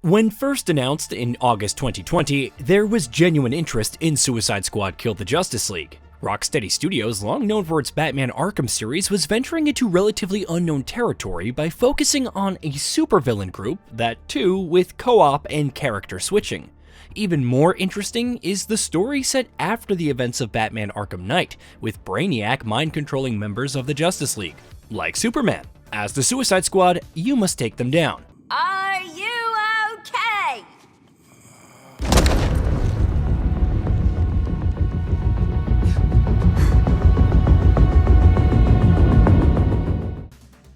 When first announced in August 2020, there was genuine interest in Suicide Squad Kill the Justice League. Rocksteady Studios, long known for its Batman Arkham series, was venturing into relatively unknown territory by focusing on a supervillain group, that too with co-op and character switching. Even more interesting is the story set after the events of Batman Arkham Knight, with Brainiac mind-controlling members of the Justice League. Like Superman, as the Suicide Squad, you must take them down. Are you okay?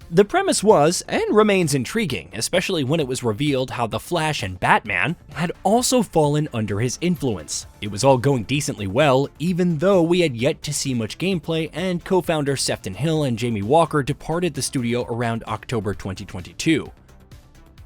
The premise was, and remains intriguing, especially when it was revealed how the Flash and Batman had also fallen under his influence. It was all going decently well, even though we had yet to see much gameplay, and co-founder Sefton Hill and Jamie Walker departed the studio around October 2022.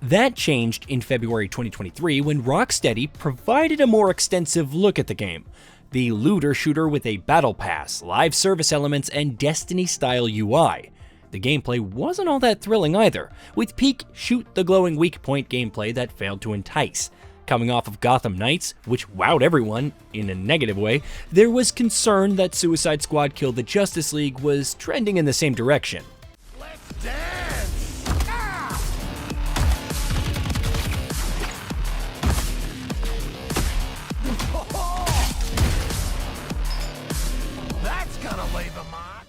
That changed in February 2023 when Rocksteady provided a more extensive look at the game. The looter shooter with a battle pass, live service elements, and Destiny-style UI. The gameplay wasn't all that thrilling either, with peak shoot-the-glowing-weak-point gameplay that failed to entice. Coming off of Gotham Knights, which wowed everyone in a negative way, there was concern that Suicide Squad Kill the Justice League was trending in the same direction. Let's dance! Ah! That's gonna leave a mark.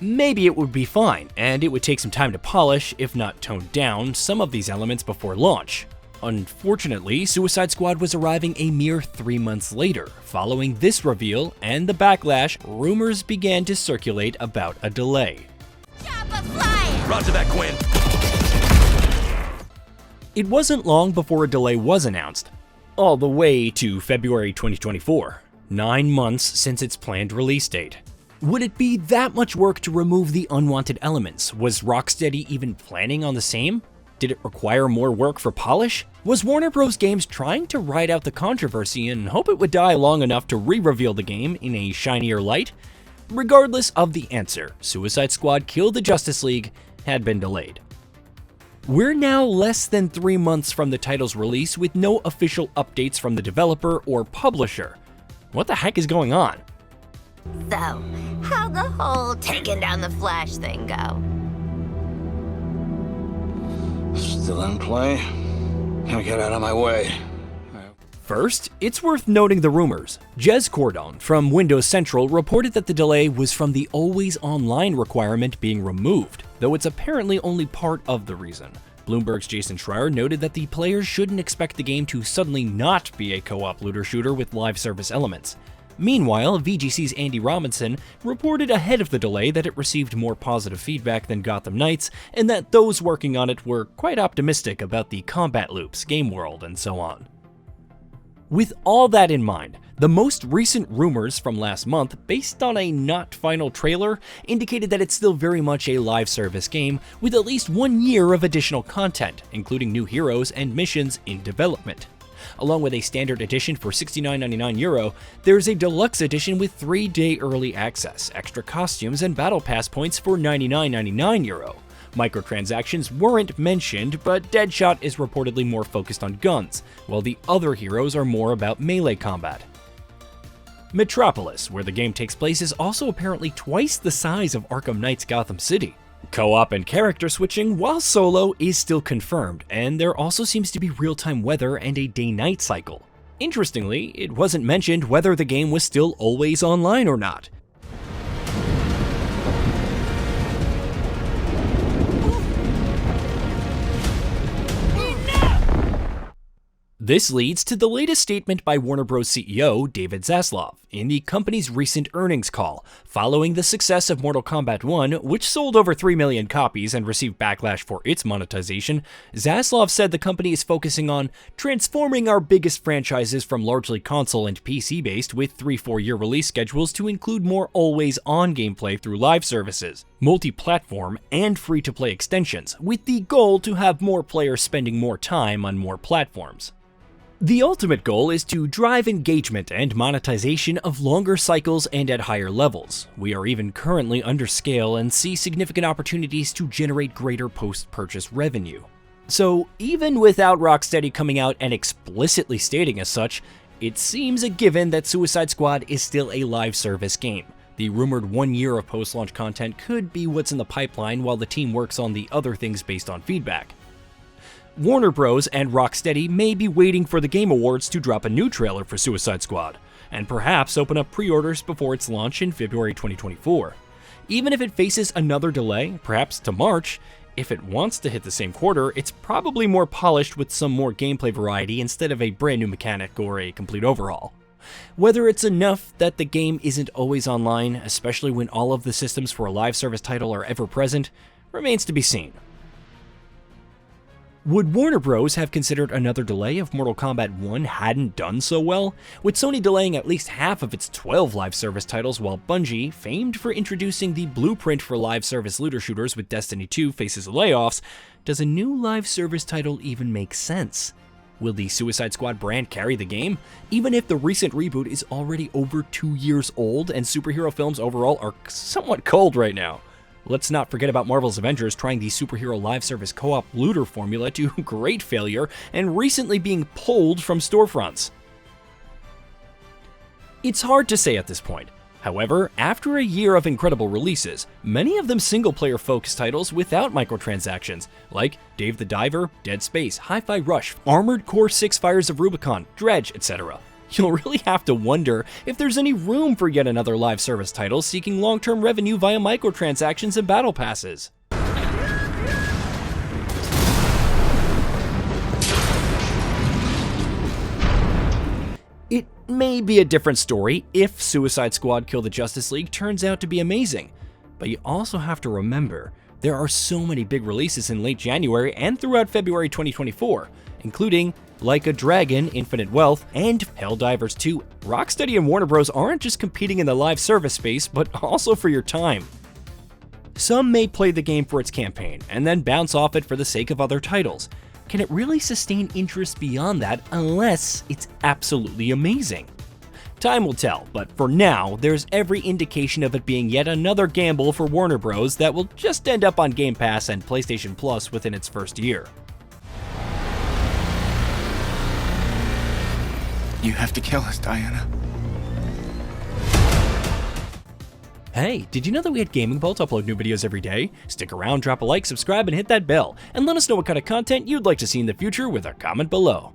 Maybe it would be fine, and it would take some time to polish, if not tone down, some of these elements before launch. Unfortunately, Suicide Squad was arriving a mere 3 months later. Following this reveal and the backlash, rumors began to circulate about a delay. Roger that, Quinn. It wasn't long before a delay was announced, all the way to February 2024, 9 months since its planned release date. Would it be that much work to remove the unwanted elements? Was Rocksteady even planning on the same? Did it require more work for polish? Was Warner Bros. Games trying to ride out the controversy and hope it would die long enough to re-reveal the game in a shinier light? Regardless of the answer, Suicide Squad Kill the Justice League had been delayed. We're now less than 3 months from the title's release with no official updates from the developer or publisher. What the heck is going on? So, how'd the whole taking down the Flash thing go? Still in play? Now get out of my way. First, it's worth noting the rumors. Jez Cordon from Windows Central reported that the delay was from the always online requirement being removed, though it's apparently only part of the reason. Bloomberg's Jason Schreier noted that the players shouldn't expect the game to suddenly not be a co-op looter shooter with live service elements. Meanwhile, VGC's Andy Robinson reported ahead of the delay that it received more positive feedback than Gotham Knights, and that those working on it were quite optimistic about the combat loops, game world, and so on. With all that in mind, the most recent rumors from last month, based on a not final trailer, indicated that it's still very much a live service game with at least 1 year of additional content, including new heroes and missions in development. Along with a standard edition for €69.99, there's a deluxe edition with 3-day early access, extra costumes, and battle pass points for €99.99. Microtransactions weren't mentioned, but Deadshot is reportedly more focused on guns, while the other heroes are more about melee combat. Metropolis, where the game takes place, is also apparently twice the size of Arkham Knight's Gotham City. Co-op and character switching, while solo, is still confirmed, and there also seems to be real-time weather and a day-night cycle. Interestingly, it wasn't mentioned whether the game was still always online or not. This leads to the latest statement by Warner Bros. CEO David Zaslav in the company's recent earnings call. Following the success of Mortal Kombat 1, which sold over 3 million copies and received backlash for its monetization, Zaslav said the company is focusing on transforming our biggest franchises from largely console and PC-based with 3-4-year release schedules to include more always-on gameplay through live services, multi-platform, and free-to-play extensions, with the goal to have more players spending more time on more platforms. The ultimate goal is to drive engagement and monetization of longer cycles and at higher levels. We are even currently under scale and see significant opportunities to generate greater post-purchase revenue. So even without Rocksteady coming out and explicitly stating as such, it seems a given that Suicide Squad is still a live service game. The rumored 1 year of post-launch content could be what's in the pipeline while the team works on the other things based on feedback. Warner Bros. And Rocksteady may be waiting for the Game Awards to drop a new trailer for Suicide Squad, and perhaps open up pre-orders before its launch in February 2024. Even if it faces another delay, perhaps to March, if it wants to hit the same quarter, it's probably more polished with some more gameplay variety instead of a brand new mechanic or a complete overhaul. Whether it's enough that the game isn't always online, especially when all of the systems for a live service title are ever present, remains to be seen. Would Warner Bros. Have considered another delay if Mortal Kombat 1 hadn't done so well? With Sony delaying at least half of its 12 live service titles, while Bungie, famed for introducing the blueprint for live service looter shooters with Destiny 2 faces layoffs, does a new live service title even make sense? Will the Suicide Squad brand carry the game? Even if the recent reboot is already over 2 years old and superhero films overall are somewhat cold right now. Let's not forget about Marvel's Avengers trying the superhero live service co-op looter formula to great failure and recently being pulled from storefronts. It's hard to say at this point. However, after a year of incredible releases, many of them single-player focused titles without microtransactions, like Dave the Diver, Dead Space, Hi-Fi Rush, Armored Core 6 Fires of Rubicon, Dredge, etc. You'll really have to wonder if there's any room for yet another live service title seeking long-term revenue via microtransactions and battle passes. It may be a different story if Suicide Squad Kill the Justice League turns out to be amazing, but you also have to remember there are so many big releases in late January and throughout February 2024, including Like a Dragon, Infinite Wealth, and Helldivers 2. Rocksteady and Warner Bros. Aren't just competing in the live service space, but also for your time. Some may play the game for its campaign, and then bounce off it for the sake of other titles. Can it really sustain interest beyond that unless it's absolutely amazing? Time will tell, but for now, there's every indication of it being yet another gamble for Warner Bros. That will just end up on Game Pass and PlayStation Plus within its first year. You have to kill us, Diana. Hey, did you know that we at Gaming Bolt upload new videos every day? Stick around, drop a like, subscribe, and hit that bell, and let us know what kind of content you'd like to see in the future with a comment below.